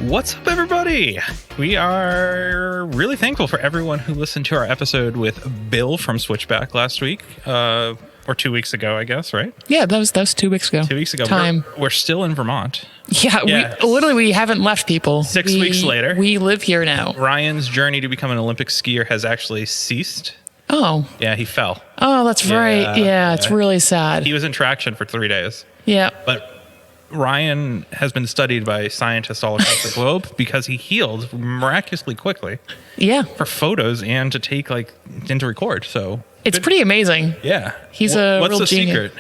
What's up, everybody? We are really thankful for everyone who listened to our episode with Bill from Switchback last week, or 2 weeks ago, I guess, right? Yeah, that was 2 weeks ago. 2 weeks ago. Time. We're still in Vermont. Yeah. We haven't left, people. 6 weeks later. We live here now. Ryan's journey to become an Olympic skier has actually ceased. Oh. Yeah, he fell. Oh, that's right. Yeah, it's really sad. He was in traction for 3 days. Yeah. But Ryan has been studied by scientists all across the globe because he healed miraculously quickly. Yeah. For photos and to take and to record. So it's pretty amazing. Yeah. He's What's real the genius. secret?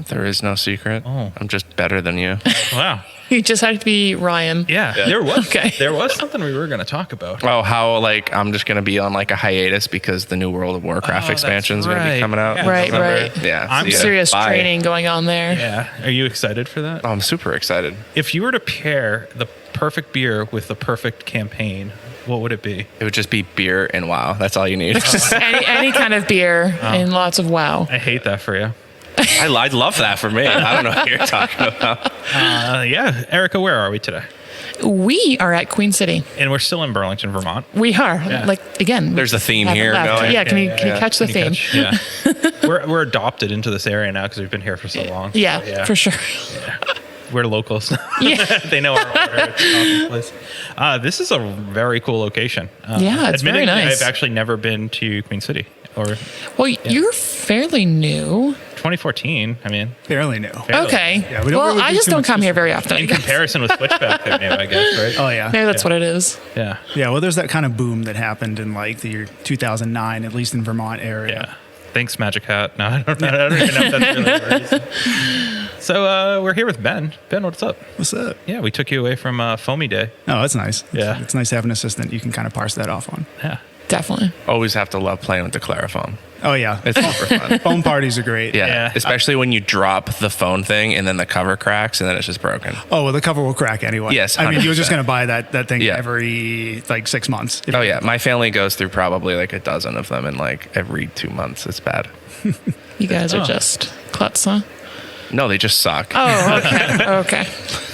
There is no secret. Oh. I'm just better than you. Wow. You just had to be Ryan. Yeah. There was Okay. there was something we were going to talk about. Oh, how I'm just gonna be on a hiatus because the new World of Warcraft expansion is gonna be coming out. Yeah. Right, right. Yeah. I'm see ya. Serious Bye. training going on there. Yeah. Are you excited for that? Oh, I'm super excited. If you were to pair the perfect beer with the perfect campaign, what would it be? It would just be beer and WoW. That's all you need. any kind of beer and lots of WoW. I hate that for you. I'd love that for me. I don't know what you're talking about. Yeah. Erica, where are we today? We are at Queen City. And we're still in Burlington, Vermont. We are. Yeah. Again. There's a theme haven't here left. going. Yeah, can you catch the theme? Yeah. We're adopted into this area now because we've been here for so long. Yeah, So, for sure. We're locals. Yeah. They know our coffee place. This is a very cool location. Yeah, it's very admittedly, nice. I've actually never been to Queen City or Well, you're fairly new. 2014. I mean, Fairly new. fairly. Okay. Yeah, we don't well, really I do just too don't much come here very often. In comparison with Switchback, maybe, I guess, right? Oh, yeah. Maybe that's what it is. Yeah. Yeah, well, there's that kind of boom that happened in the year 2009, at least in Vermont area. Yeah. Thanks, Magic Hat. No, I don't even know if that's really the reason. So we're here with Ben. Ben, what's up? What's up? Yeah, we took you away from Foamy Day. Oh, that's nice. Yeah. It's nice to have an assistant you can kind of parse that off on. Yeah. Definitely. Always have to love playing with the Clariphone. Oh, yeah. It's super fun. Phone parties are great. Yeah. Yeah. Especially when you drop the phone thing and then the cover cracks and then it's just broken. Oh, well, the cover will crack anyway. Yes, I mean, you were just 100%. going to buy that thing Yeah. every 6 months. Oh yeah, my family goes through probably a dozen of them in every 2 months. It's bad. You guys are Oh. just klutz, huh? No, they just suck. Oh, okay. Okay.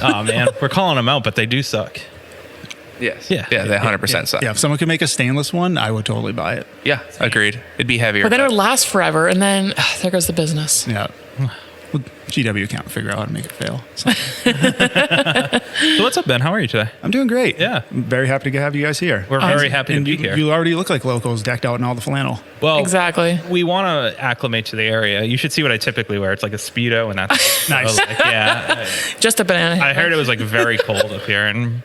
Oh, man. We're calling them out, but they do suck. Yes. Yeah. Yeah, they 100% suck. Yeah, if someone could make a stainless one, I would totally buy it. Yeah, agreed. It'd be heavier. But then it would last forever, and then there goes the business. Yeah. Well, GW can't figure out how to make it fail. So, So what's up, Ben? How are you today? I'm doing great. Yeah. I'm very happy to have you guys here. We're very happy to And be you, here. you already look like locals decked out in all the flannel. Well, Exactly. We want to acclimate to the area. You should see what I typically wear. It's like a Speedo, and that's Nice. yeah. Just a banana. I heard it was very cold up here, and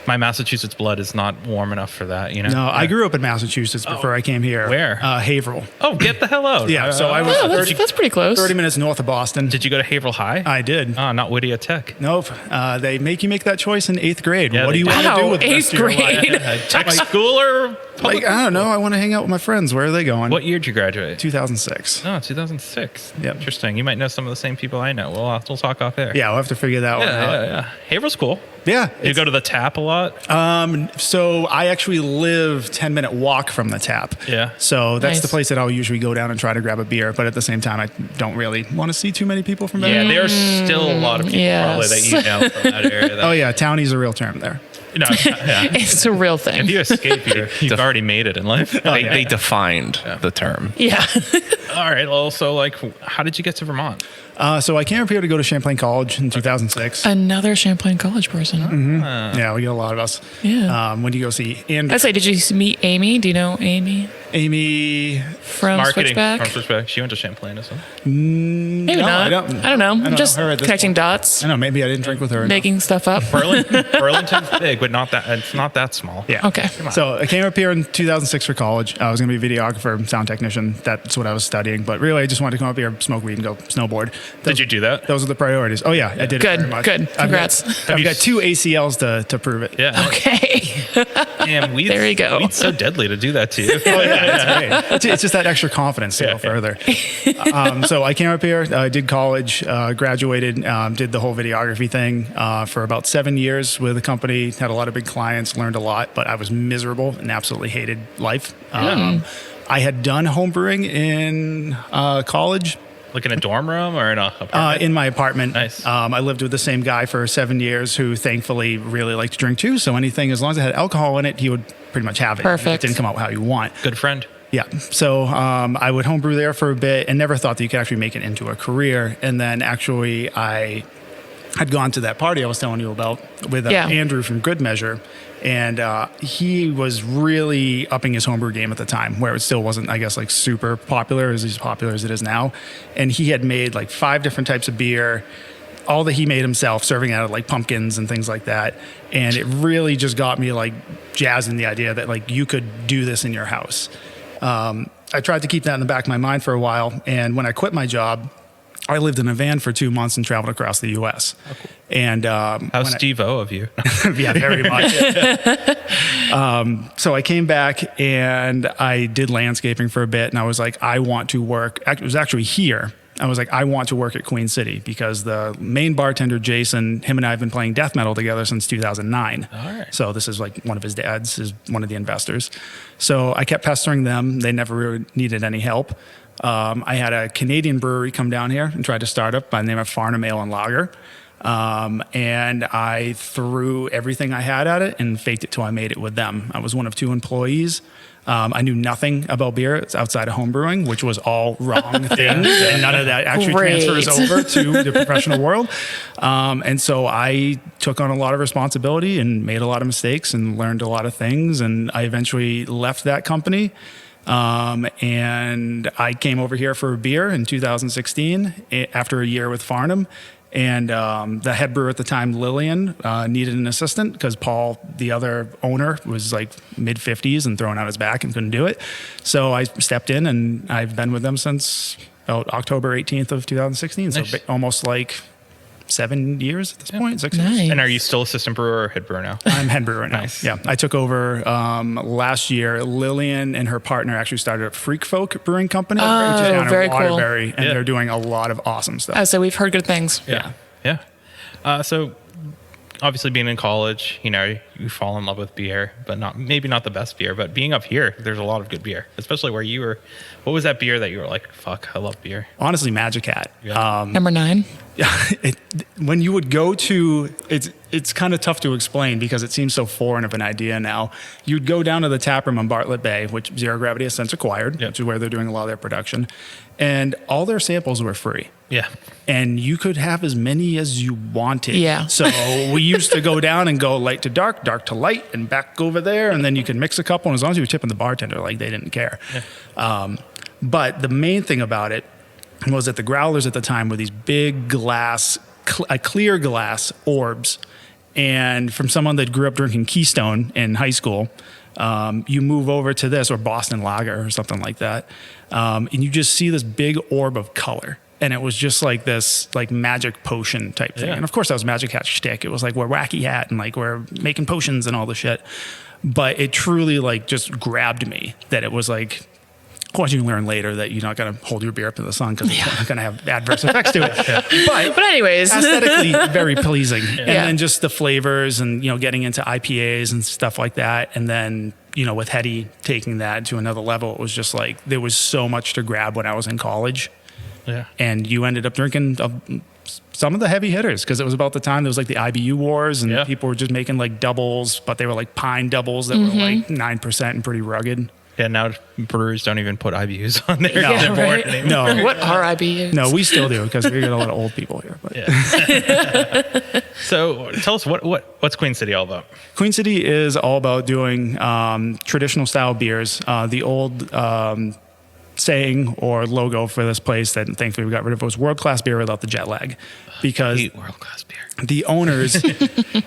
my Massachusetts blood is not warm enough for that. You know. No, I grew up in Massachusetts before I came here. Where? Haverhill. Oh, get the hell out! Yeah, so I was Oh, that's pretty close. 30 minutes north of Boston. Did you go to Haverhill High? I did. Not Whittier Tech. Nope. They make you make that choice in 8th grade. Yeah, What do they you do. want to Wow, do with the rest 8th of your life? grade. Tech school or public? I don't know. I want to hang out with my friends. Where are they going? What year did you graduate? 2006. Oh, 2006. Yep. Interesting. You might know some of the same people I know. We'll talk off there. Yeah, we'll have to figure that one out. Yeah. Haverhill's cool. Yeah. You go to the Tap a lot. So I actually live 10-minute walk from the Tap. Yeah. So that's Nice. the place that I'll usually go down and try to grab a beer. But at the same time, I don't really want to see too many people from there. Yeah, there's still a lot of people probably that you know from that area. That, Oh, yeah. Townie's a real term there. No, yeah. It's a real If thing. you escape, you've already made it in life. They defined the term. Yeah. All right. Well, so how did you get to Vermont? So I came up here to go to Champlain College in 2006. Another Champlain College person. Huh? Yeah, we get a lot of us. Yeah. When do you go see I'd say, did you meet Amy? Do you know Amy Amy? from Marketing Switchback? from Switchback. She went to Champlain as well. Maybe No, not. I don't- I don't know. I don't Just know her at this connecting point. dots, I know, maybe I didn't drink with her enough. making stuff up. Burlington's big, but not that. It's not that small. Yeah. Okay. So I came up here in 2006 for college. I was going to be a videographer, sound technician. That's what I was studying. But really, I just wanted to come up here, smoke weed, and go snowboard. Did you do that? Those are the priorities. Oh, yeah, I did Good, it very much. good. Congrats. I've got 2 ACLs to prove it. Yeah. Okay. Damn, There you go. Weed's so deadly to do that to you. Oh, yeah, that's great. It's just that extra confidence to Yeah, go further. So I came up here, did college, graduated, did the whole videography thing for about 7 years with a company, had a lot of big clients, learned a lot, but I was miserable and absolutely hated life. I had done homebrewing in college, Like in a dorm room or in a apartment? In my apartment. Nice. I lived with the same guy for 7 years who thankfully really liked to drink too. So anything, as long as it had alcohol in it, he would pretty much have it. Perfect. It didn't come out how you want. Good friend. Yeah. So I would homebrew there for a bit and never thought that you could actually make it into a career. And then actually I had gone to that party I was telling you about with Andrew from Good Measure. And he was really upping his homebrew game at the time, where it still wasn't, I guess, like super popular, as popular as it is now. And he had made like 5 different types of beer, all that he made himself, serving out of like pumpkins and things like that. And it really just got me like jazzed in the idea that like you could do this in your house. I tried to keep that in the back of my mind for a while. And when I quit my job, I lived in a van for 2 months and traveled across the U.S. Oh, cool. And how Steve-O of you. Yeah, very much. So I came back and I did landscaping for a bit, and I was like, I want to work. It was actually here. I was like, I want to work at Queen City because the main bartender, Jason, him and I have been playing death metal together since 2009. All right. So this is like one of his dads is one of the investors. So I kept pestering them. They never really needed any help. I had a Canadian brewery come down here and try to start up by the name of Farnham Ale and Lager. And I threw everything I had at it and faked it till I made it with them. I was one of 2 employees. I knew nothing about beer outside of homebrewing, which was all wrong things, and none of that actually transfers over to the professional world. And so I took on a lot of responsibility and made a lot of mistakes and learned a lot of things. And I eventually left that company. And I came over here for a beer in 2016 after a year with Farnham. And the head brewer at the time, Lillian, needed an assistant because Paul, the other owner, was like mid-50s and throwing out his back and couldn't do it. So I stepped in, and I've been with them since about October 18th of 2016. Nice. So almost like 7 years at this point, 6 years. Nice. And are you still assistant brewer or head brewer now? I'm head brewer now. Nice. Yeah, I took over last year. Lillian and her partner actually started a Freak Folk Brewing Company, which is down very in cool. Waterbury, and they're doing a lot of awesome stuff. Oh, so we've heard good things. Yeah. So obviously being in college, you fall in love with beer, but maybe not the best beer, but being up here, there's a lot of good beer, especially where you were. What was that beer that you were like, fuck, I love beer? Honestly, Magic Hat. Yeah. Number 9. When you would go to, it's kind of tough to explain because it seems so foreign of an idea now. You'd go down to the tap room on Bartlett Bay, which Zero Gravity has since acquired, which is where they're doing a lot of their production. And all their samples were free. Yeah. And you could have as many as you wanted. Yeah. So we used to go down and go light to dark, dark to light, and back over there. And then you could mix a couple. And as long as you were tipping the bartender, like they didn't care. Yeah. But the main thing about it was that the growlers at the time were these big glass, clear glass orbs. And from someone that grew up drinking Keystone in high school, you move over to this, or Boston Lager or something like that, and you just see this big orb of color. And it was just like this like magic potion type thing. Yeah. And of course that was Magic Hat shtick. It was like, we're Wacky Hat and like we're making potions and all the shit. But it truly like just grabbed me that it was like, of course, you learn later that you're not going to hold your beer up to the sun because it's not going to have adverse effects to it. But anyways, aesthetically, very pleasing. And then just the flavors and, getting into IPAs and stuff like that. And then, with Hetty taking that to another level, it was just like there was so much to grab when I was in college. Yeah. And you ended up drinking some of the heavy hitters because it was about the time there was like the IBU wars and people were just making like doubles, but they were like pine doubles that were like 9% and pretty rugged. Yeah, now breweries don't even put IBUs on their board right? anymore. No. What are IBUs? No, we still do because we got a lot of old people here. But. Yeah. So tell us what's Queen City all about? Queen City is all about doing traditional style beers. The old saying or logo for this place that thankfully we got rid of was world-class beer without the jet lag, because world-class beer. The owners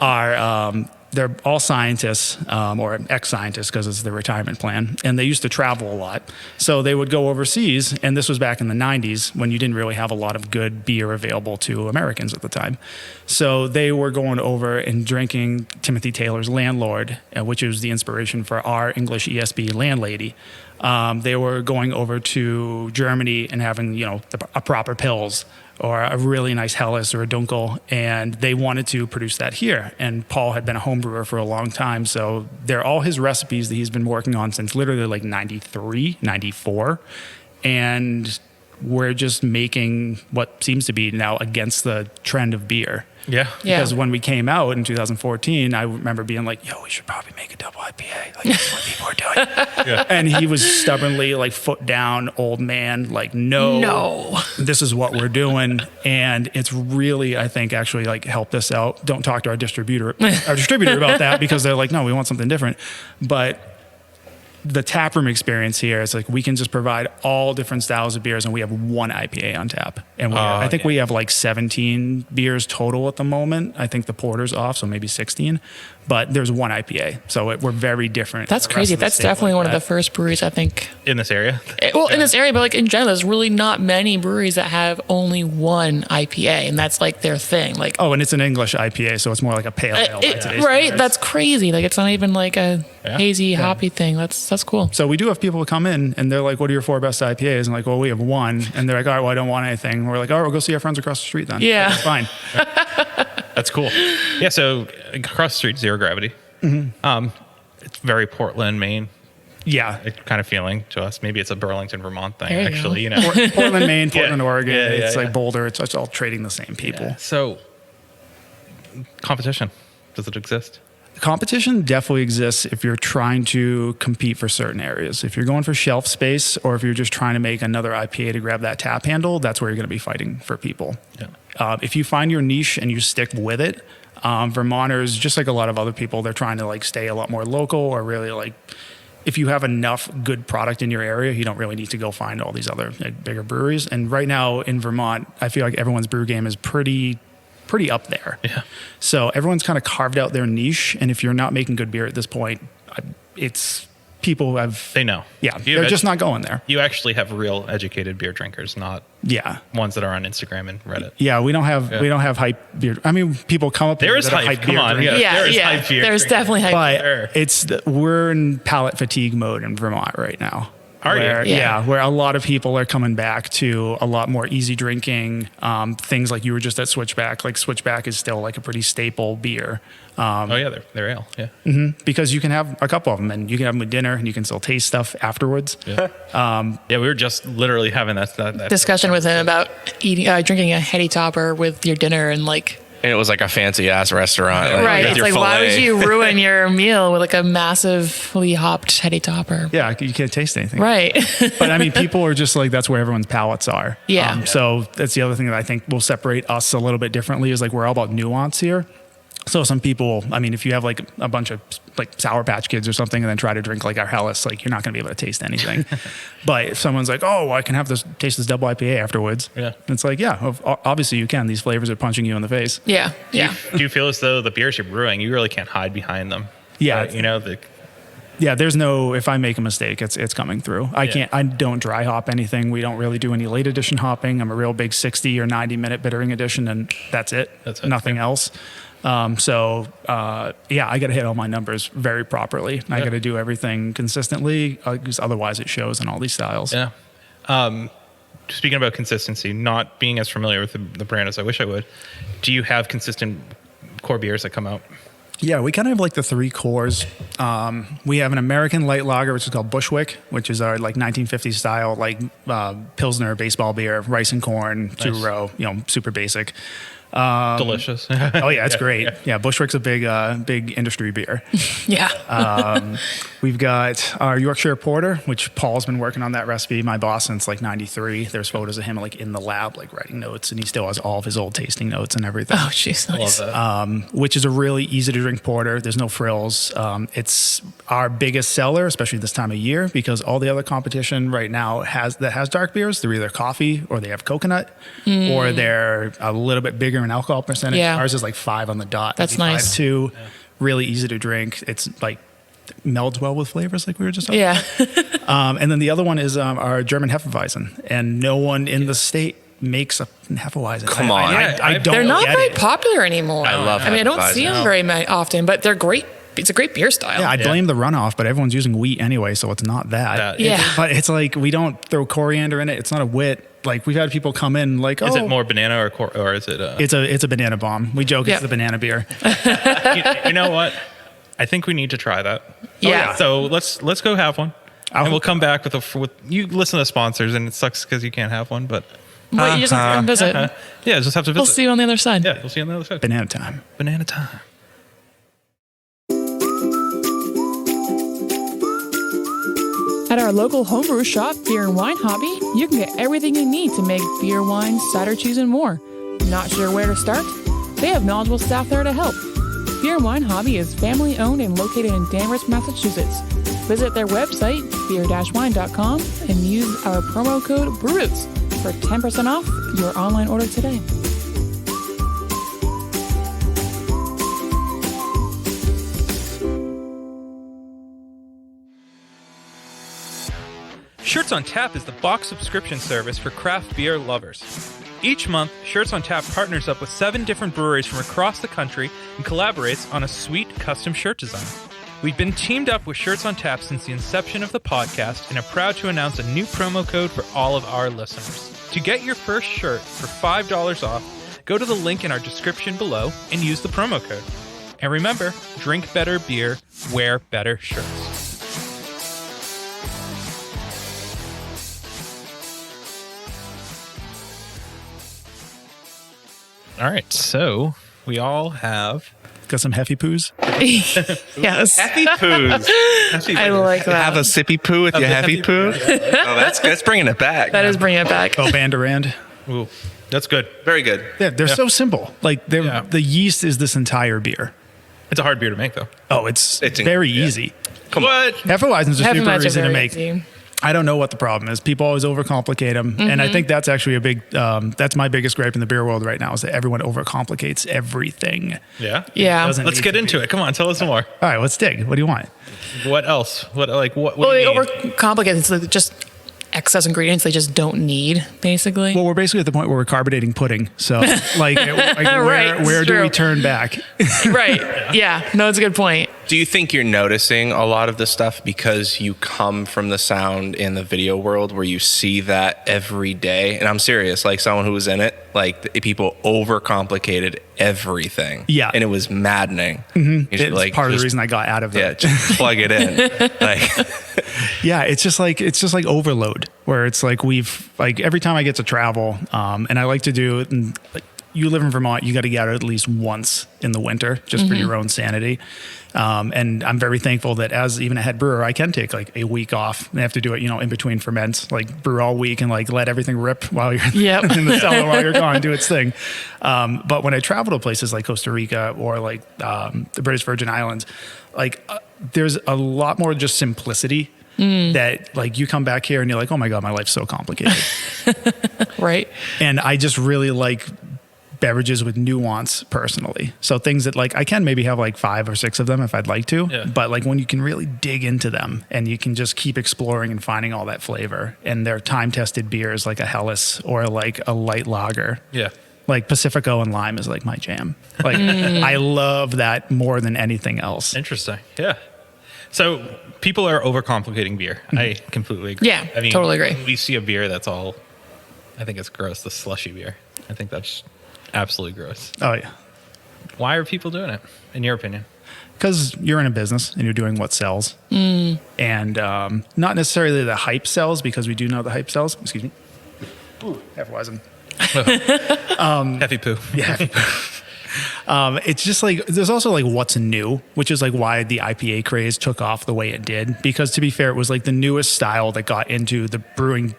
are they're all scientists or ex-scientists because it's their retirement plan, and they used to travel a lot. So they would go overseas, and this was back in the 90s when you didn't really have a lot of good beer available to Americans at the time. So they were going over and drinking Timothy Taylor's Landlord, which was the inspiration for our English ESB landlady. They were going over to Germany and having, a proper Pils or a really nice Helles or a Dunkel, and they wanted to produce that here. And Paul had been a home brewer for a long time, so they're all his recipes that he's been working on since literally like 93, 94. And we're just making what seems to be now against the trend of beer. Yeah. Yeah. Because when we came out in 2014, I remember being like, yo, we should probably make a double IPA. Like, that's what people are doing. And he was stubbornly like foot down, old man, like, no, this is what we're doing. And it's really, I think, actually like helped us out. Don't talk to our distributor about that, because they're like, no, we want something different. But the taproom experience here is like we can just provide all different styles of beers, and we have one IPA on tap. And I think we have like 17 beers total at the moment. I think the porter's off, so maybe 16. But there's one IPA, so we're very different. That's crazy. That's definitely one of the first breweries, I think. In this area? In this area, but like in general, there's really not many breweries that have only one IPA, and that's like their thing. Like, and it's an English IPA, so it's more like a pale ale. by today's right? standards. That's crazy. Like, it's not even like a hazy, hoppy thing. That's cool. So we do have people come in and they're like, what are your 4 best IPAs? And like, well, we have one. And they're like, all right, well, I don't want anything. And we're like, all right, we'll go see our friends across the street then. Yeah. That's fine. That's cool. Yeah, so across the street, Zero Gravity. It's very Portland, Maine. Yeah. Kind of feeling to us. Maybe it's a Burlington, Vermont thing, There you actually. go. You know. Portland, Maine, Portland, Oregon. Yeah, it's like Boulder. It's all trading the same people. So, competition, does it exist? Competition definitely exists if you're trying to compete for certain areas. If you're going for shelf space, or if you're just trying to make another IPA to grab that tap handle, that's where you're going to be fighting for people. Yeah. If you find your niche and you stick with it, Vermonters, just like a lot of other people, they're trying to like stay a lot more local, or really like, if you have enough good product in your area, you don't really need to go find all these other like, bigger breweries. And right now in Vermont, I feel like everyone's brew game is pretty up there. Yeah. So everyone's kind of carved out their niche. And if you're not making good beer at this point, it's people who have... They know. Yeah. They're just not going there. You actually have real educated beer drinkers, not ones that are on Instagram and Reddit. Yeah, we don't have hype beer. I mean, people come up There here is that are hype. Come beer on. drinkers. There is hype beer. There's definitely hype. But we're in palate fatigue mode in Vermont right now. Are you? Yeah. Where a lot of people are coming back to a lot more easy drinking things. Like you were just at Switchback. Like Switchback is still like a pretty staple beer. They're ale. Yeah. Because you can have a couple of them, and you can have them with dinner, and you can still taste stuff afterwards. Yeah. We were just literally having that discussion with him about drinking a heady topper with your dinner, and like. And it was like a fancy ass restaurant. Like, Right. with It's your like, why would filet. you ruin your meal with like a massively hopped heady topper? Yeah, you can't taste anything. Right. But I mean, people are just like, that's where everyone's palates are. Yeah. So that's the other thing that I think will separate us a little bit differently, is like we're all about nuance here. So some people, I mean, if you have like a bunch of like Sour Patch Kids or something and then try to drink like our Hellas, like you're not going to be able to taste anything. But if someone's like, oh, I can have taste this double IPA afterwards. Yeah. It's like, yeah, obviously you can. These flavors are punching you in the face. Yeah. Yeah. Do you feel as though the beers you're brewing, you really can't hide behind them? Yeah. Yeah, there's no, if I make a mistake, it's coming through. I don't dry hop anything. We don't really do any late edition hopping. I'm a real big 60 or 90 minute bittering edition, and that's it. Nothing else. I got to hit all my numbers very properly. I got to do everything consistently, because otherwise it shows in all these styles. Yeah. Speaking about consistency, not being as familiar with the brand as I wish I would, do you have consistent core beers that come out? Yeah, we kind of have like the 3 cores. We have an American light lager, which is called Bushwick, which is our like 1950s style, like Pilsner baseball beer, rice and corn, 2-row, super basic. Delicious. Oh yeah, it's great. Yeah, Bushwick's a big industry beer. Yeah. We've got our Yorkshire Porter, which Paul's been working on that recipe, my boss, since like '93. There's photos of him like in the lab, like writing notes, and he still has all of his old tasting notes and everything. Oh, jeez. Nice. Which is a really easy to drink porter. There's no frills. It's our biggest seller, especially this time of year, because all the other competition right now has dark beers. They're either coffee, or they have coconut, or they're a little bit bigger in alcohol percentage. Yeah. Ours is like 5 on the dot. That's maybe nice. 5.2. Really easy to drink. It's like melds well with flavors, like we were just talking Yeah. and then the other one is our German Hefeweizen, and no one in the state makes a Hefeweizen. Come on. I don't They're not get very it. popular anymore. I love I mean, I don't Hefeweizen. see them very often, but they're great. It's a great beer style. Yeah, I blame the runoff, but everyone's using wheat anyway, so it's not that. Yeah. But it's like, we don't throw coriander in it. It's not a wit. Like, we've had people come in like, Is it more banana or is it? It's a banana bomb. We joke it's the banana beer. You know what? I think we need to try that. Yeah. So let's go have one. And we'll come back with you listen to sponsors, and it sucks because you can't have one, but you just have to come visit. Yeah, just have to visit. We'll see you on the other side. Yeah, we'll see you on the other side. Banana time. Banana time. At our local homebrew shop, Beer and Wine Hobby, you can get everything you need to make beer, wine, cider, cheese, and more. Not sure where to start? They have knowledgeable staff there to help. Beer and Wine Hobby is family owned and located in Danvers, Massachusetts. Visit their website, beer-wine.com, and use our promo code BREWROOTS for 10% off your online order today. Shirts on Tap is the box subscription service for craft beer lovers. Each month, Shirts on Tap partners up with 7 different breweries from across the country and collaborates on a sweet custom shirt design. We've been teamed up with Shirts on Tap since the inception of the podcast and are proud to announce a new promo code for all of our listeners. To get your first shirt for $5 off, go to the link in our description below and use the promo code. And remember, drink better beer, wear better shirts. All right, so we all have got some Heffy poos. Yes. Happy poos. I like that. Have a sippy poo with your happy poo. Oh, that's bringing it back. That is bringing it back. Oh, Bandarand. Ooh, that's good. Very good. Yeah, they're so simple. Like the yeast is this entire beer. It's a hard beer to make, though. Oh, it's very easy. Come on. Hefeweizen's are super easy to make. Easy. I don't know what the problem is. People always overcomplicate them. And I think that's actually a big, that's my biggest gripe in the beer world right now is that everyone overcomplicates everything. Yeah? Yeah. Let's get into it. Come on, tell us more. All right, let's dig. What do you want? What else? What Well, do they you need? overcomplicate. It's like just excess ingredients they just don't need, basically. Well, we're basically at the point where we're carbonating pudding. So, like Right, where it's do we true. turn back? Right. Yeah. No, it's a good point. Do you think you're noticing a lot of this stuff because you come from the sound in the video world where you see that every day? And I'm serious, like someone who was in it, like people overcomplicated everything. Yeah. And it was maddening. It's part of the reason I got out of it. Yeah, just plug it in. Like, Yeah, it's just like overload where it's like every time I get to travel, and I like to do it. And like, you live in Vermont, you got to get out at least once in the winter just for your own sanity. And I'm very thankful that as even a head brewer, I can take like a week off and I have to do it, in between ferments, like brew all week and like let everything rip while you're in the cellar while you're gone, do its thing. But when I travel to places like Costa Rica or like the British Virgin Islands, there's a lot more just simplicity that like you come back here and you're like, oh my God, my life's so complicated. Right. And I just really like beverages with nuance personally. So things that like I can maybe have like 5 or 6 of them if I'd like to, but like when you can really dig into them and you can just keep exploring and finding all that flavor, and they're time tested beers like a Helles or like a light lager. Yeah. Like Pacifico and lime is like my jam. Like I love that more than anything else. Interesting. Yeah. So people are overcomplicating beer. I completely agree. Yeah, totally agree. We see a beer that's all, I think it's gross, the slushy beer. I think that's absolutely gross. Oh yeah. Why are people doing it, in your opinion? Because you're in a business and you're doing what sells. And not necessarily the hype sells, because we do know the hype sells. Excuse me. Ooh, Hefeweizen. Heavy poo. Yeah. It's just like there's also like what's new, which is like why the IPA craze took off the way it did. Because to be fair, it was like the newest style that got into the brew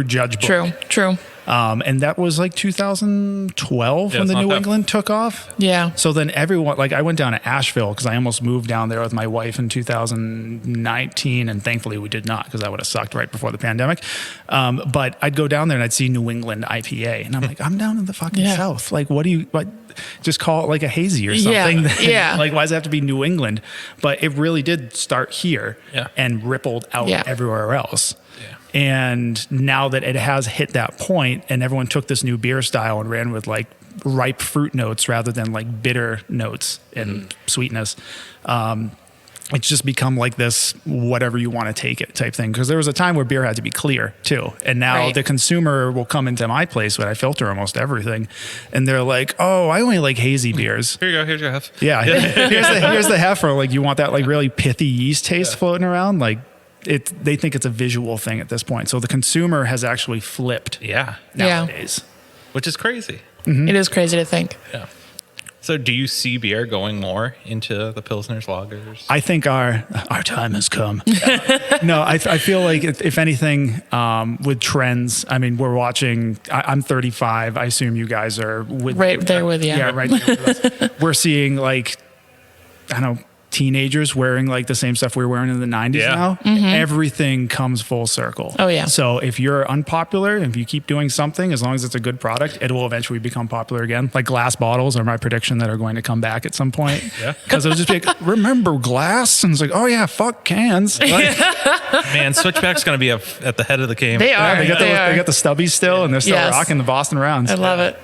judge book. True. And that was like 2012 when the New England took off. Yeah. So then everyone, like I went down to Asheville because I almost moved down there with my wife in 2019. And thankfully we did not, because that would have sucked right before the pandemic. But I'd go down there and I'd see New England IPA. And I'm like, I'm down in the fucking South. Like, just call it like a hazy or something. Yeah. Like, why does it have to be New England? But it really did start here and rippled out everywhere else. And now that it has hit that point and everyone took this new beer style and ran with like ripe fruit notes rather than like bitter notes and sweetness, it's just become like this whatever you want to take it type thing. Because there was a time where beer had to be clear too. And now the consumer will come into my place when I filter almost everything. And they're like, oh, I only like hazy beers. Here you go. Here's your hef. Yeah. Here's the heifer. Like you want that like really pithy yeast taste floating around. Like, they think it's a visual thing at this point. So the consumer has actually flipped Yeah. nowadays. Which is crazy. It is crazy to think. Yeah. So do you see beer going more into the Pilsners, lagers? I think our time has come. No, I feel like if anything, with trends, I mean, we're watching, I'm 35. I assume you guys are Right there with you. Yeah, right there with us. We're seeing like, I don't know, teenagers wearing like the same stuff we were wearing in the 90s Yeah. now. Everything comes full circle. Oh, yeah. So if you're unpopular, if you keep doing something, as long as it's a good product, it will eventually become popular again. Like glass bottles are my prediction that are going to come back at some point. Yeah. Because it'll just be like, remember glass? And it's like, oh yeah, fuck cans. Man, Switchback's going to be at the head of the game. They are. They got the stubbies still, and they're still Yes. rocking the Boston rounds. I love it.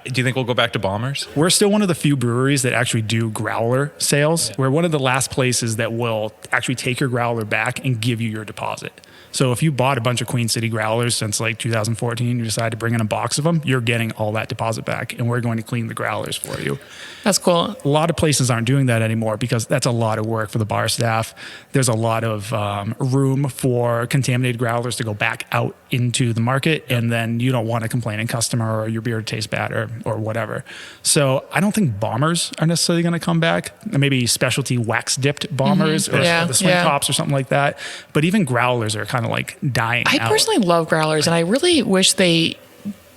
Do you think we'll go back to Bombers? We're still one of the few breweries that actually do growler sales. We're one of the last places that will actually take your growler back and give you your deposit. So if you bought a bunch of Queen City growlers since like 2014, you decided to bring in a box of them, you're getting all that deposit back, and we're going to clean the growlers for you. That's cool. A lot of places aren't doing that anymore because that's a lot of work for the bar staff. There's a lot of room for contaminated growlers to go back out into the market, and then you don't want a complaining customer or your beer to taste bad or whatever. So I don't think bombers are necessarily going to come back. Maybe specialty wax dipped bombers or Yeah, the swing yeah. tops or something like that. But even growlers are kind of like dying I out. personally love growlers, and I really wish they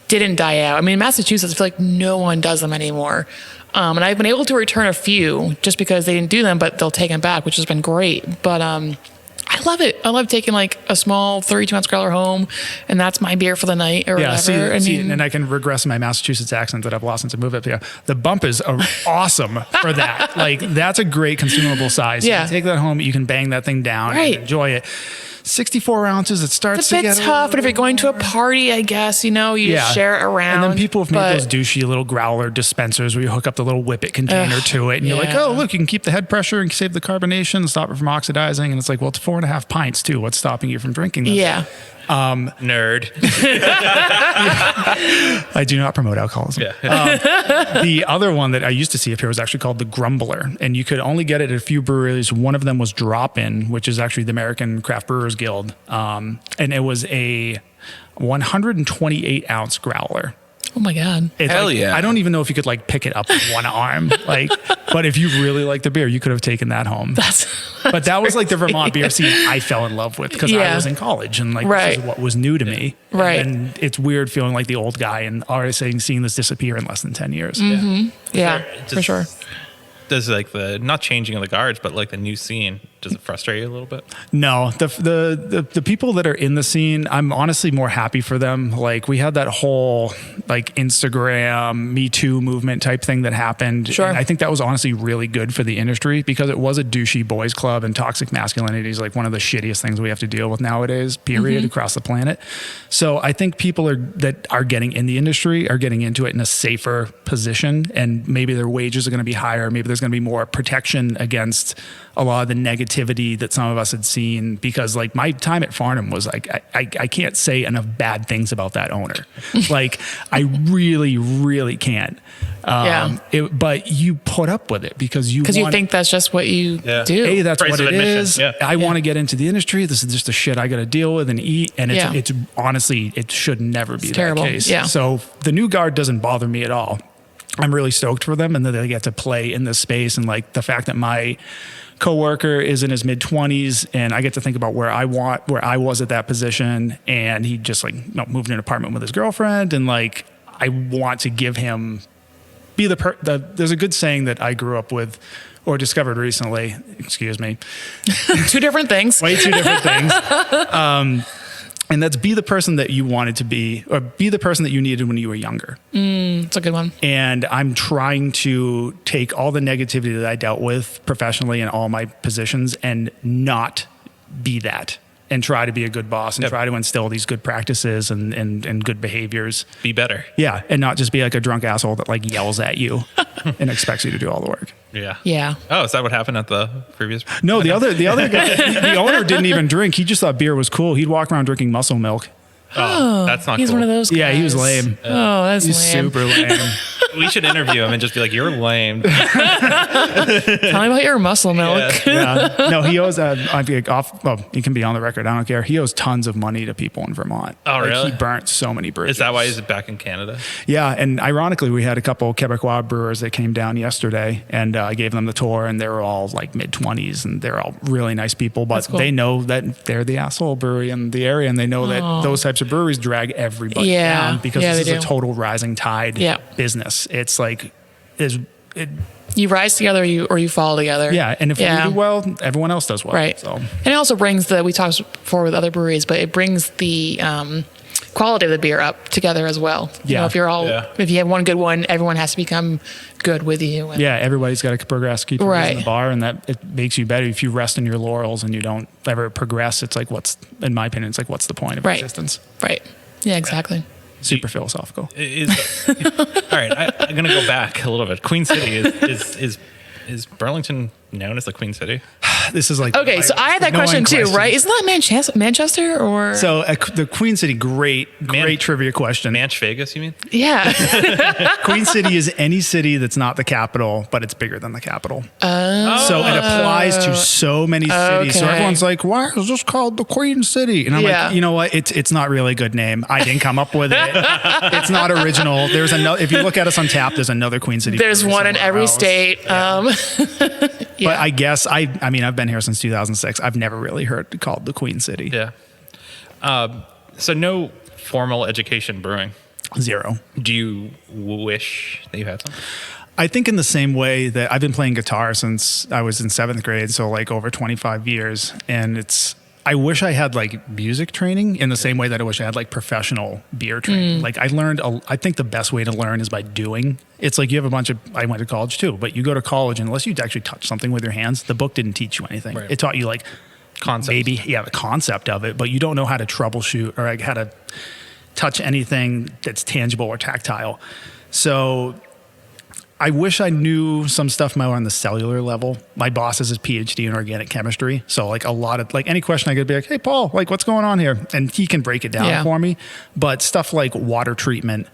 didn't die out. I mean, Massachusetts, I feel like no one does them anymore. And I've been able to return a few just because they didn't do them, but they'll take them back, which has been great. But I love it. I love taking like a small 32-ounce growler home, and that's my beer for the night or whatever. And I can regress my Massachusetts accent that I've lost since I moved up here. The bumpers are awesome for that. Like, that's a great consumable size. Yeah. You can take that home, you can bang that thing down Right. and enjoy it. 64 ounces, it starts It's a to bit get tough, but if you're going to a party, I guess, you just share it around. And then people have made but- those douchey little growler dispensers where you hook up the little whippet container to it, and you're like, yeah. oh, look, you can keep the head pressure and save the carbonation, stop it from oxidizing. And it's like, well, it's 4.5 pints too. What's stopping you from drinking this? Yeah. Nerd. I do not promote alcoholism. Yeah. The other one that I used to see up here was actually called the Grumbler, and you could only get it at a few breweries. One of them was Drop In, which is actually the American Craft Brewers Guild, and it was a 128 ounce growler. Oh my God. It's Hell like, yeah. I don't even know if you could like pick it up with one arm, but if you really like the beer, you could have taken that home. But that was like the Vermont beer scene I fell in love with because I Yeah. was in college and like Right. this is what was new to me. Right. And it's weird feeling like the old guy and already seeing this disappear in less than 10 years. Yeah, Just- for sure. Does like the not changing of the guards, but like the new scene, does it frustrate you a little bit? No, the people that are in the scene, I'm honestly more happy for them. Like we had that whole like Instagram Me Too movement type thing that happened. Sure. And I think that was honestly really good for the industry because it was a douchey boys club, and toxic masculinity is like one of the shittiest things we have to deal with nowadays, period, across the planet. So I think people that are getting in the industry are getting into it in a safer position, and maybe their wages are going to be higher. Maybe there's going to be more protection against a lot of the negativity that some of us had seen, because like my time at Farnham was like, I can't say enough bad things about that owner. Like I really, really can't. Yeah. But you put up with it because you think that's just what you do. A, that's Price what of it admission. is. Yeah. I want to get into the industry. This is just the shit I got to deal with and eat. And Yeah. it's honestly, it should never be that terrible. case. Yeah. So the new guard doesn't bother me at all. I'm really stoked for them and that they get to play in this space. And like the fact that my coworker is in his mid 20s and I get to think about where I was at that position, and he just like moved in an apartment with his girlfriend, and like I want to give him there's a good saying that I grew up with or discovered recently. Excuse me. Two different things. Way two different things. And that's be the person that you wanted to be, or be the person that you needed when you were younger. It's a good one. And I'm trying to take all the negativity that I dealt with professionally in all my positions and not be that, and try to be a good boss and Yep. try to instill these good practices and good behaviors. Be better. Yeah. And not just be like a drunk asshole that like yells at you and expects you to do all the work. Yeah. Yeah. Oh, is that what happened at the previous? No, the other guy, the owner didn't even drink. He just thought beer was cool. He'd walk around drinking muscle milk. Oh, that's not He's cool. one of those guys. Yeah, he was lame. Oh, that's He's lame. super lame. We should interview him and just be like, "You're lame." Tell me about your muscle milk. Yeah. No, he owes. I'd be off. Well, he can be on the record. I don't care. He owes tons of money to people in Vermont. Oh, really? He burnt so many bridges. Is that why he's back in Canada? Yeah, and ironically, we had a couple Quebecois brewers that came down yesterday, and I gave them the tour, and they were all like mid-20s, and they're all really nice people, but cool. they know that they're the asshole brewery in the area, and they know that those types of breweries drag everybody down because this is a total rising tide business. It's like, you rise together or you fall together. Yeah, and if we do well, everyone else does well. Right. So. And it also brings we talked before with other breweries, but it brings the quality of the beer up together as well. You know, if you're all, if you have one good one, everyone has to become good with you. And everybody's got to progress, keep raising the bar, and that it makes you better. If you rest on your laurels and you don't ever progress, it's like, in my opinion, it's like, what's the point of existence? Right. Yeah, exactly. Super philosophical. All right, I'm gonna go back a little bit. Queen City is Burlington known as the Queen City? This is like okay. So I had that question too, right? Isn't that Manchester or so the Queen City? Great trivia question. Manch Vegas, you mean? Yeah. Queen City is any city that's not the capital, but it's bigger than the capital. So it applies to so many cities. So everyone's like, "Why is this called the Queen City?" And I'm like, you know what? It's not really a good name. I didn't come up with it. It's not original. There's another. If you look at us on tap, there's another Queen City. There's one in every state. But I guess I mean I've been here since 2006. I've never really heard it called the Queen City. Yeah. So no formal education brewing. Zero. Do you wish that you had some? I think in the same way that I've been playing guitar since I was in 7th grade, so like over 25 years, and I wish I had like music training in the same way that I wish I had like professional beer training. Like I learned, I think the best way to learn is by doing. It's like you have I went to college too, but you go to college and unless you actually touch something with your hands, the book didn't teach you anything. Right. It taught you like concept. The concept of it, but you don't know how to troubleshoot or like how to touch anything that's tangible or tactile. So I wish I knew some stuff more on the cellular level. My boss has his PhD in organic chemistry. So like a lot of like any question I could be like, "Hey Paul, like what's going on here?" And he can break it down for me. But stuff like water treatment,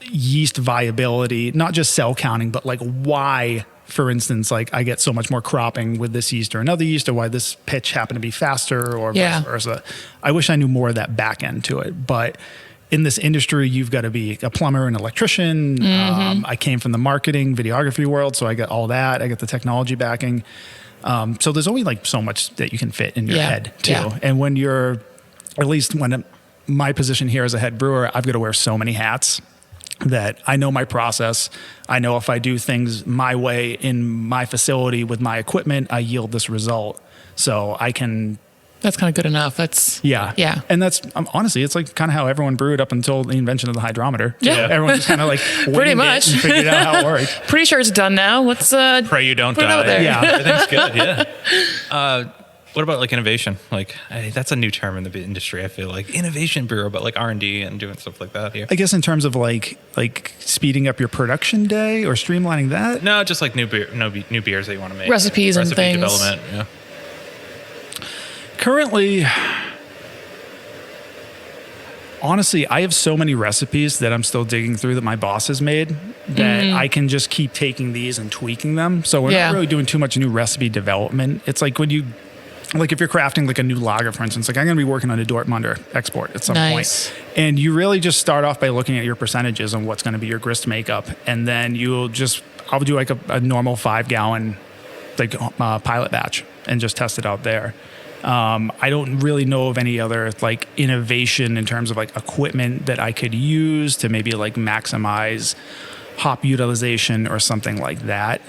yeast viability, not just cell counting, but like why, for instance, like I get so much more cropping with this yeast or another yeast, or why this pitch happened to be faster or vice versa. I wish I knew more of that back end to it. But in this industry, you've got to be a plumber, an electrician. I came from the marketing, videography world, so I got all that. I got the technology backing. So there's only like so much that you can fit in your head too. Yeah. And when my position here as a head brewer, I've got to wear so many hats that I know my process. I know if I do things my way in my facility with my equipment, I yield this result. So I can... That's kind of good enough. That's yeah. And that's honestly, it's like kind of how everyone brewed up until the invention of the hydrometer. Yeah, everyone just kind of like pretty much figured out how it worked. Pretty sure it's done now. Let's pray you don't die. There. Yeah, everything's good. Yeah. What about like innovation? Like that's a new term in the industry. I feel like innovation brewer, but like R&D and doing stuff like that here. I guess in terms of like speeding up your production day or streamlining that. No, just like new beers that you want to make. Recipes and things. Development. Yeah. Currently, honestly, I have so many recipes that I'm still digging through that my boss has made that I can just keep taking these and tweaking them. So we're not really doing too much new recipe development. It's like if you're crafting like a new lager, for instance, like I'm going to be working on a Dortmunder export at some point. And you really just start off by looking at your percentages and what's going to be your grist makeup. And then I'll do like a normal 5-gallon like pilot batch and just test it out there. I don't really know of any other like innovation in terms of like equipment that I could use to maybe like maximize hop utilization or something like that.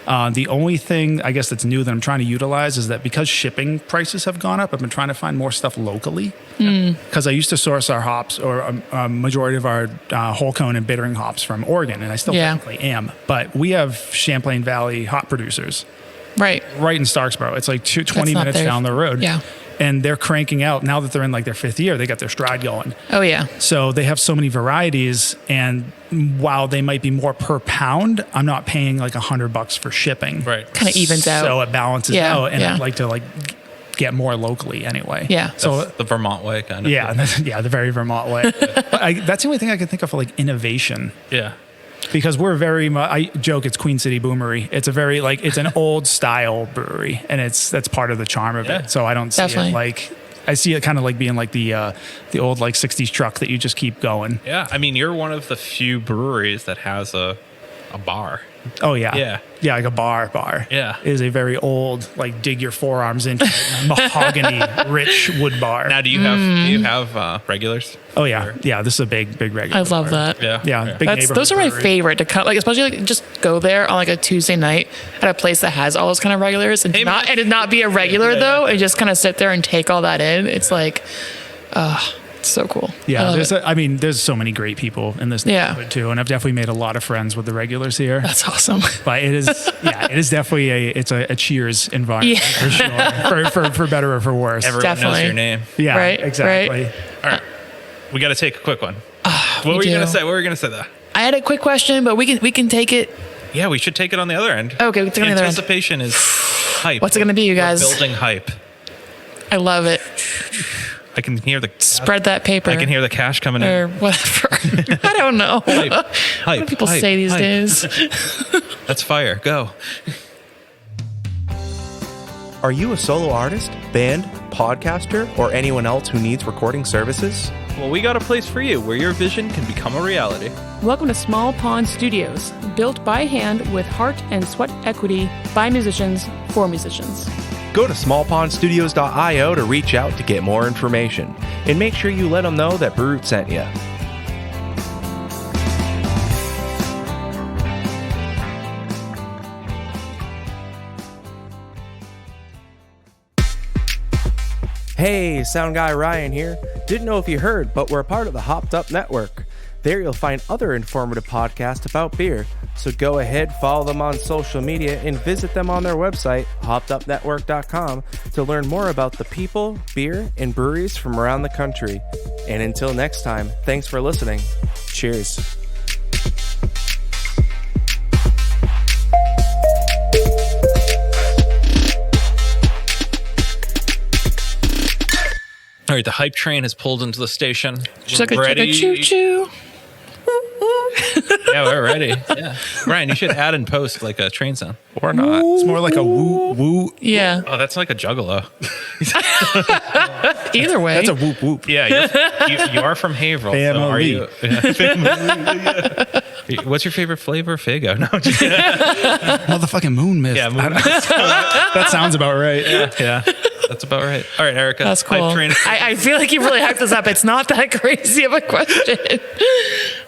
The only thing I guess that's new that I'm trying to utilize is that because shipping prices have gone up, I've been trying to find more stuff locally. Because I used to source our hops or a majority of our whole cone and bittering hops from Oregon, and I still technically am. But we have Champlain Valley hop producers. Right in Starksboro. It's like 20 minutes down the road. Yeah. And they're cranking out, now that they're in like their 5th year, they got their stride going. Oh, yeah. So they have so many varieties, and while they might be more per pound, I'm not paying like $100 for shipping. Right. Kind of evens out. So it balances out, and I'd like to like get more locally anyway. Yeah. So That's the Vermont way, kind of. yeah, the very Vermont way. But that's the only thing I can think of for like innovation. Yeah. Because we're very much, I joke it's Queen City Brewery. It's a very like, it's an old style brewery, and that's part of the charm of Yeah. it. So I don't see Definitely. it like, I see it kind of like being like the old like 60s truck that you just keep going. Yeah. I mean, you're one of the few breweries that has a bar. Oh yeah. Yeah. Yeah, like a bar. Yeah. It is a very old, like dig your forearms into mahogany rich wood bar. Now, do you have regulars? Oh yeah. Yeah, this is a big regular. I love bar. that. Yeah. Yeah, big Those neighborhood are my brewery. favorite to come, like especially like just go there on like a Tuesday night at a place that has all those kind of regulars and Hey, man. not be a regular Yeah, though, yeah. and just kind of sit there and take all that in. It's like, it's so cool. I Yeah, love it. there's so many great people in this Yeah. neighborhood too, and I've definitely made a lot of friends with the regulars here. That's awesome. But it is definitely a cheers environment Yeah. for sure, for better or for worse. Everyone Definitely. knows your name. Yeah, Right, exactly. right. All right. We got to take a quick one. What we were you do. going to say? What were you going to say there? I had a quick question, but we can take it. Yeah, we should take it on the other end. Okay, we can take it on the other end. Anticipation is hype. What's it gonna be, you We're guys? building hype. I love it. I can hear the Spread that paper. I can hear the cash coming in. or whatever. I don't know. Hype. What Hype. do people hype, say these hype. days? That's fire. Go. Are you a solo artist, band, podcaster, or anyone else who needs recording services? Well, we got a place for you where your vision can become a reality. Welcome to Small Pond Studios, built by hand with heart and sweat equity by musicians for musicians. Go to smallpondstudios.io to reach out to get more information. And make sure you let them know that Brute sent you. Hey, Sound Guy Ryan here. Didn't know if you heard, but we're a part of the Hopped Up Network. There you'll find other informative podcasts about beer. So go ahead, follow them on social media, and visit them on their website, hoppedupnetwork.com, to learn more about the people, beer, and breweries from around the country. And until next time, thanks for listening. Cheers. All right, the hype train has pulled into the station. Just like a Ready? choo choo. Yeah, we're ready. Yeah, Ryan, you should add and post like a train sound. Or not. It's more like a woo woo. Yeah. Oh, that's like a juggalo. Either way. That's a whoop whoop. Yeah, you are from Haverhill. So are Family. you? Yeah. What's your favorite flavor? Fago. No, just kidding. Motherfucking moon mist. Yeah, moon That sounds about right. yeah, that's about right. All right, Erica. That's cool. Hype train. I feel like you really hyped this up. It's not that crazy of a question.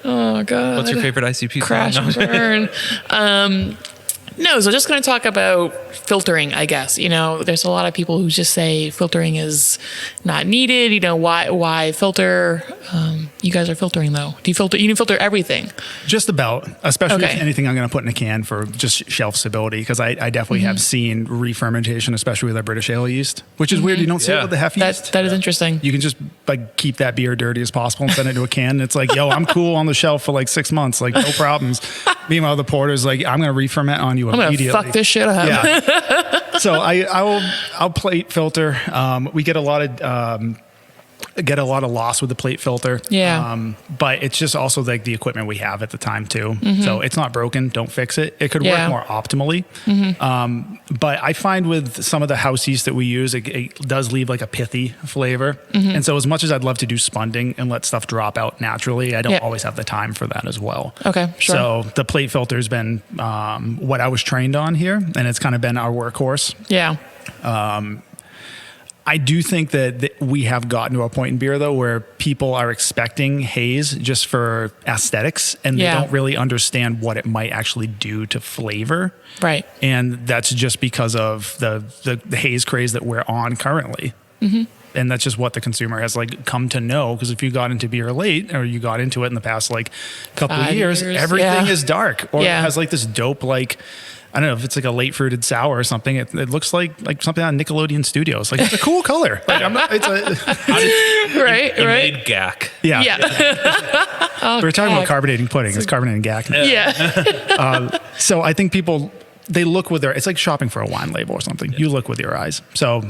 Oh God. What's your favorite ICP? Crash song? and burn? No, so just going to talk about filtering, I guess. You know, there's a lot of people who just say filtering is not needed. You know, why filter? You guys are filtering though. Do you filter? You filter everything. Just about, especially Okay. if anything I'm going to put in a can for just shelf stability, because I definitely have seen re-fermentation, especially with our British ale yeast, which is weird. You don't see it Yeah. with the hef yeast. That is interesting. You can just like keep that beer dirty as possible and send it to a can. And it's like, yo, I'm cool on the shelf for like 6 months, like no problems. Meanwhile, the porter's like, I'm going to re-ferment on you I'm gonna immediately. fuck this shit up. Yeah. So I'll plate filter. We get a lot of loss with the plate filter. Yeah. But it's just also like the equipment we have at the time too. So it's not broken. Don't fix it. It could Yeah. work more optimally. But I find with some of the house yeast that we use, it does leave like a pithy flavor. And so as much as I'd love to do spunding and let stuff drop out naturally, I don't Yeah. always have the time for that as well. Okay, sure. So the plate filter has been what I was trained on here, and it's kind of been our workhorse. Yeah. I do think that we have gotten to a point in beer, though, where people are expecting haze just for aesthetics, and Yeah. they don't really understand what it might actually do to flavor. Right. And that's just because of the haze craze that we're on currently. And that's just what the consumer has like come to know. Because if you got into beer late, or you got into it in the past like couple of 5 years, years, everything yeah. is dark, or Yeah. it has like this dope like. I don't know if it's like a late fruited sour or something. It looks like something on Nickelodeon Studios. Like it's a cool color. Like I'm not. It's a Right. You Right. made gack. yeah. Oh, We're talking about God. carbonating pudding. It's carbonating gack. Yeah. So I think people they look with their. It's like shopping for a wine label or something. You look with your eyes. So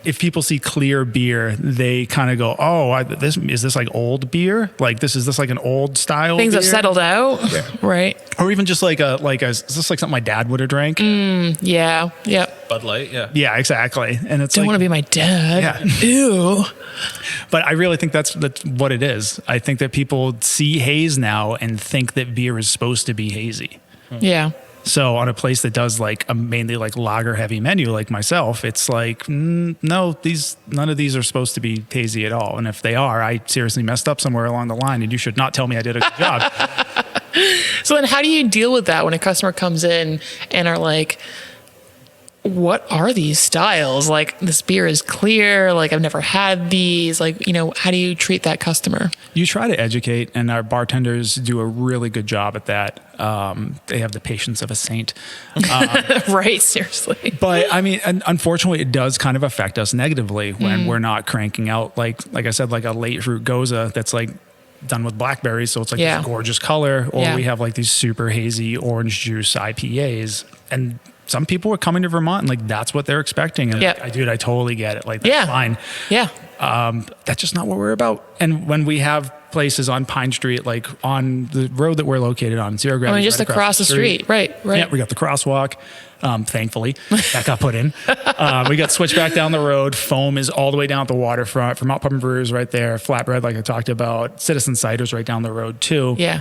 if people see clear beer, they kind of go, "Oh, is this like old beer? Like is this like an old style? Things beer? have settled out, right? Or even just like is this like something my dad would have drank? Yeah, yeah. Bud Light, yeah. Yeah, exactly. And it's Don't like, want to be my dad. Yeah. Ew. but I really think that's what it is. I think that people see haze now and think that beer is supposed to be hazy. Yeah. So on a place that does like a mainly like lager heavy menu like myself, it's like, no, none of these are supposed to be hazy at all. And if they are, I seriously messed up somewhere along the line, and you should not tell me I did a good job. So then how do you deal with that when a customer comes in and are like, what are these styles? Like, this beer is clear. Like, I've never had these. Like, how do you treat that customer? You try to educate, and our bartenders do a really good job at that. They have the patience of a saint. Right, seriously. But I mean, unfortunately, it does kind of affect us negatively when we're not cranking out, like I said, like a late fruit goza that's like done with blackberries. So it's like this gorgeous color, or we have like these super hazy orange juice IPAs. And some people are coming to Vermont and like, that's what they're expecting. And like, I totally get it. Like, that's fine. Yeah. That's just not what we're about. And when we have places on Pine Street, like on the road that we're located on, Zero Gravity, just across the street. Right. Yeah, we got the crosswalk. Thankfully, that got put in. We got switchback down the road. Foam is all the way down at the waterfront. Vermont Pub and Brewers right there. Flatbread, like I talked about. Citizen Cider's right down the road too. Yeah.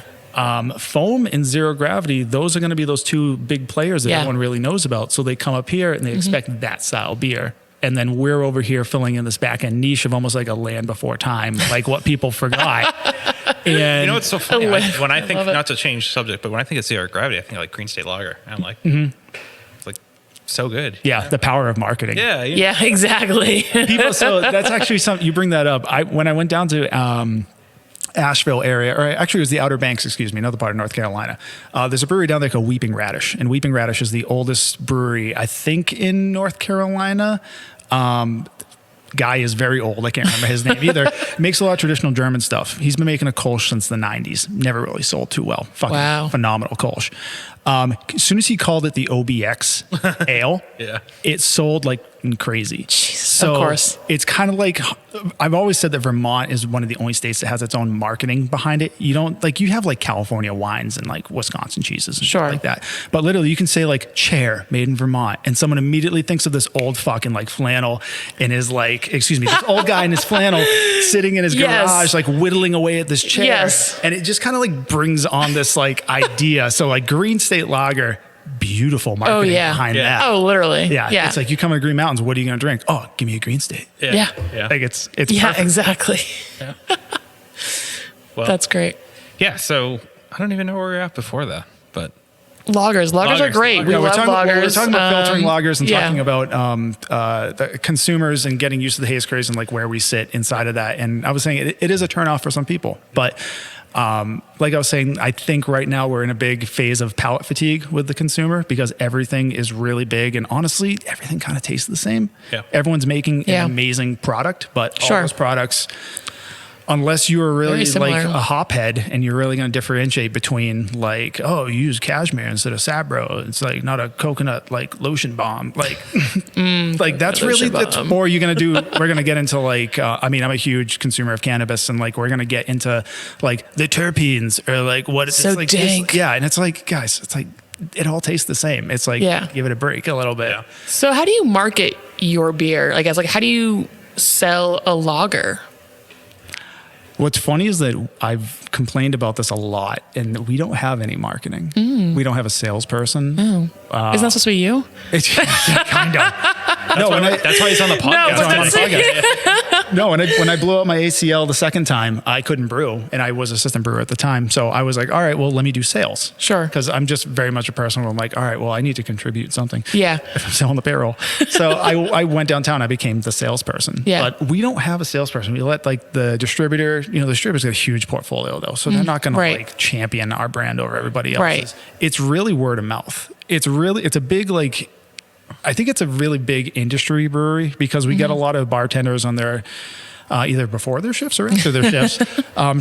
Foam and Zero Gravity, those are going to be those two big players that everyone really knows about. So they come up here and they expect that style beer. And then we're over here filling in this back end niche of almost like a Land Before Time, like what people forgot. And you know what's so funny? When I think, not to change subject, but when I think of Zero Gravity, I think like Green State Lager. And I'm like, it's like so good. Yeah, the power of marketing. Yeah, exactly. People, so that's actually something, you bring that up. When I went down to Asheville area, or actually it was the Outer Banks, another part of North Carolina. There's a brewery down there called Weeping Radish, and Weeping Radish is the oldest brewery, I think, in North Carolina. Guy is very old. I can't remember his name either. Makes a lot of traditional German stuff. He's been making a Kolsch since the 90s. Never really sold too well. Fucking phenomenal Kolsch. As soon as he called it the OBX ale, it sold like crazy. So of course. It's kind of like, I've always said that Vermont is one of the only states that has its own marketing behind it. You don't like, you have like California wines and like Wisconsin cheeses and stuff like that. But literally you can say like chair made in Vermont, and someone immediately thinks of this old fucking like flannel and is like, this old guy in his flannel sitting in his garage, like whittling away at this chair. And it just kind of like brings on this like idea. So like Green State Lager, beautiful marketing behind that. Oh, literally. Yeah. It's like, you come to Green Mountains, what are you going to drink? Oh, give me a Green State. Yeah. Like it's perfect. Exactly. Yeah. Well, that's great. Yeah. So I don't even know where we were at before that, but lagers are great. We love lagers. We're talking about filtering lagers and talking about the consumers and getting used to the haze craze and like where we sit inside of that. And I was saying it is a turnoff for some people, but like I was saying, I think right now we're in a big phase of palate fatigue with the consumer because everything is really big, and honestly, everything kind of tastes the same. Yeah. Everyone's making an amazing product, but all those products, unless you are really like a hophead and you're really going to differentiate between like, oh, you use cashmere instead of Sabro. It's like not a coconut like lotion bomb. Like, like that's really, or you're going to do, we're going to get into like, I mean, I'm a huge consumer of cannabis, and like, we're going to get into like the terpenes or like what it's so like. dank. And it's like, guys, it's like, it all tastes the same. It's like, give it a break a little bit. So how do you market your beer? I guess, like, how do you sell a lager? What's funny is that I've complained about this a lot, and we don't have any marketing. We don't have a salesperson. Isn't that supposed to be you? It's kind of. That's why he's on the podcast. When I blew out my ACL the second time, I couldn't brew, and I was assistant brewer at the time. So I was like, all right, well, let me do sales. Sure. Because I'm just very much a person where I'm like, all right, well, I need to contribute something. Yeah. If I'm selling the payroll. So I went downtown. I became the salesperson. Yeah. But we don't have a salesperson. We let like the distributor, the distributor's got a huge portfolio though. So they're not going to like champion our brand over everybody else's. Right. It's really word of mouth. It's a big like, I think it's a really big industry brewery because we get a lot of bartenders on their either before their shifts or after their shifts,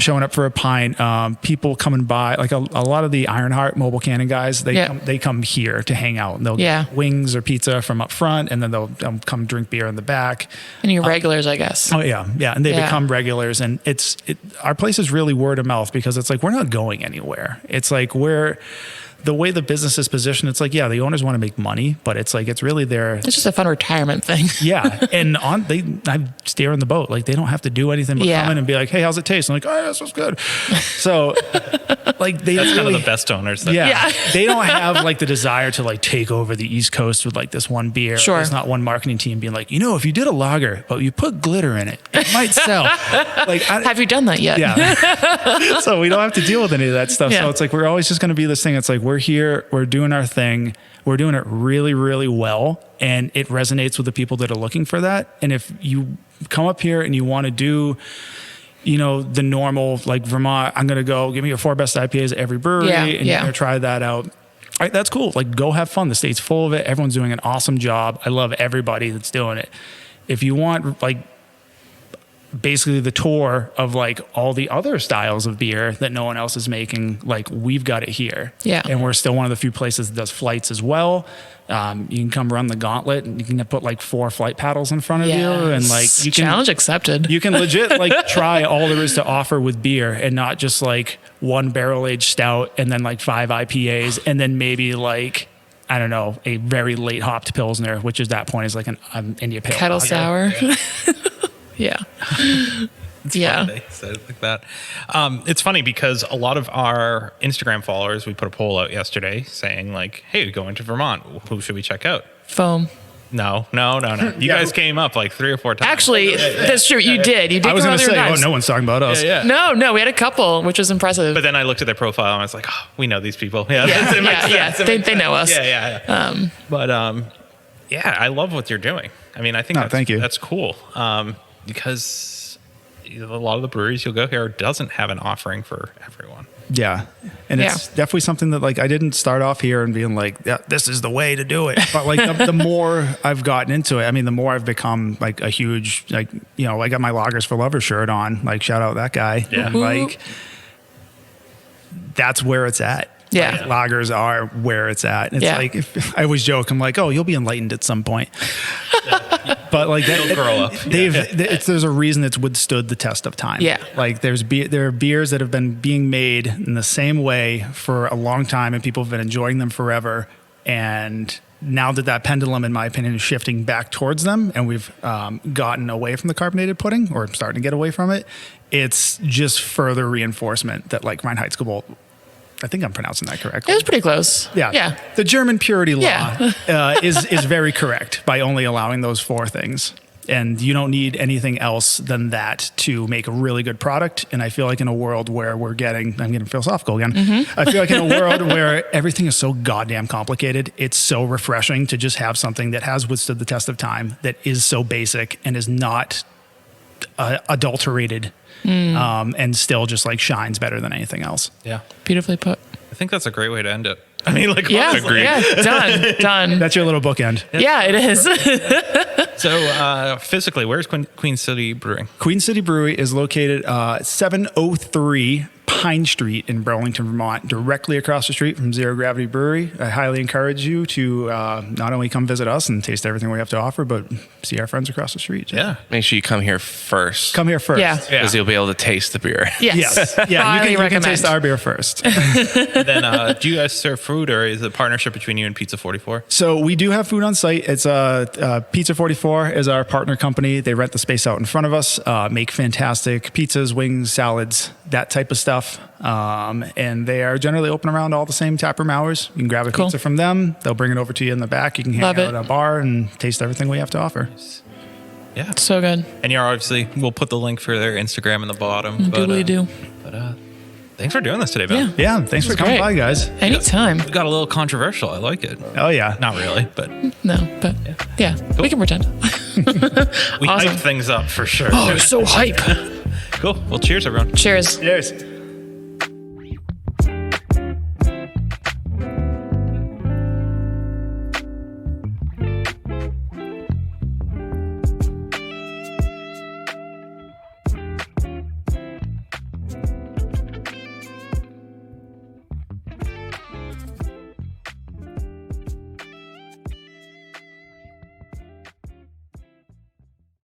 showing up for a pint. People coming by, like a lot of the Ironheart mobile cannon guys, they come here to hang out. And they'll get wings or pizza from up front, and then they'll come drink beer in the back. And your regulars, I guess. Oh yeah, and they become regulars, and our place is really word of mouth because it's like we're not going anywhere. It's like the way the business is positioned, it's like, the owners want to make money, but it's like, it's really it's just a fun retirement thing. And I steer in the boat. Like, they don't have to do anything but come in and be like, hey, how's it taste? I'm like, oh, this was good. So like, that's kind of the best owners. They don't have like the desire to like take over the East Coast with like this one beer. Sure. There's not one marketing team being like, if you did a lager, but you put glitter in it, it might sell. Like, have you done that yet? Yeah. So we don't have to deal with any of that stuff. So it's like, we're always just going to be this thing. It's like, we're here, we're doing our thing, we're doing it really, really well, and it resonates with the people that are looking for that. And if you come up here and you want to do, the normal, like Vermont, I'm going to go give me your 4 best IPAs at every brewery, and you're going to try that out. All right, that's cool. Like, go have fun. The state's full of it. Everyone's doing an awesome job. I love everybody that's doing it. If you want, like, basically the tour of like all the other styles of beer that no one else is making, like, we've got it here. And we're still one of the few places that does flights as well. You can come run the gauntlet, and you can put like 4 flight paddles in front of you, and like, you can, challenge accepted. You can legit like try all there is to offer with beer, and not just like 1 barrel-aged stout and then like 5 IPAs and then maybe like, I don't know, a very late hopped Pilsner, which at that point is like an India Pale kettle sour. Yeah. It's funny they said it like that. It's funny because a lot of our Instagram followers, we put a poll out yesterday saying like, hey, going to Vermont, who should we check out? Foam. No. You guys came up like 3 or 4 times. Actually, that's true. You did. You did. I was going to say, no one's talking about us. No, we had a couple, which was impressive. But then I looked at their profile and I was like, oh, we know these people. They know us. But I love what you're doing. I mean, I think thank you. That's cool. Because a lot of the breweries you'll go here doesn't have an offering for everyone. Yeah. And it's definitely something that like, I didn't start off here and being like, this is the way to do it. But like the more I've gotten into it, I mean, the more I've become like a huge, like, I got my Lagers for Lovers shirt on, like, shout out that guy. Yeah. Like, that's where it's at. Yeah. Like, lagers are where it's at. It's like, I always joke, I'm like, oh, you'll be enlightened at some point. But like, they'll grow up. There's a reason it's withstood the test of time. Yeah. Like, there are beers that have been being made in the same way for a long time, and people have been enjoying them forever. And now that pendulum, in my opinion, is shifting back towards them, and we've gotten away from the carbonated pudding, or starting to get away from it, it's just further reinforcement that like Reinheitsgebot, I think I'm pronouncing that correctly. It was pretty close. Yeah. The German purity law is very correct by only allowing those 4 things. And you don't need anything else than that to make a really good product. And I feel like in a world where I'm getting philosophical again. I feel like in a world where everything is so goddamn complicated, it's so refreshing to just have something that has withstood the test of time, that is so basic and is not adulterated. And still just like shines better than anything else. Yeah. Beautifully put. I think that's a great way to end it. I mean, like, agree. Done. That's your little bookend. Yeah, it is. So physically, where's Queen City Brewing? Queen City Brewery is located 703 Pine Street in Burlington, Vermont, directly across the street from Zero Gravity Brewery. I highly encourage you to not only come visit us and taste everything we have to offer, but see our friends across the street. Yeah. Make sure you come here first. Come here first. Yeah. Because you'll be able to taste the beer. Yes. Yeah, you can taste our beer first. Then do you guys serve food, or is it a partnership between you and Pizza 44? So we do have food on site. It's Pizza 44 is our partner company. They rent the space out in front of us, make fantastic pizzas, wings, salads, that type of stuff. And they are generally open around all the same taproom hours. You can grab a pizza from them. They'll bring it over to you in the back. You can hang out at a bar and taste everything we have to offer. Yeah. So good. And you're obviously, we'll put the link for their Instagram in the bottom. Do. But thanks for doing this today, Ben. Yeah, thanks for coming by, guys. Anytime. We got a little controversial. I like it. Oh, yeah. Not really, but... No, but yeah, cool. We can pretend. We hype things up for sure. Oh, so hype. Cool. Well, cheers, everyone. Cheers. Cheers.